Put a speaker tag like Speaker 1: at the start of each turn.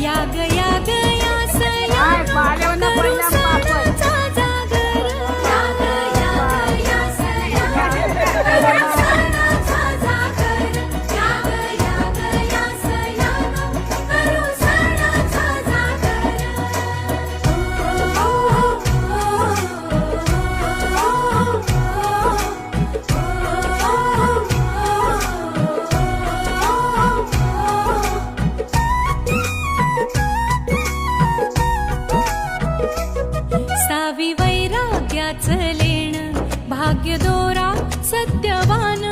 Speaker 1: या ग या ग या सया करू सणाचा जागर या ग या ग या सया करू सणाचा जागर या ग या ग या सया करू सणाचा जागर सावी वैराग्याचं लेण भाग्य दोरा सत्यवान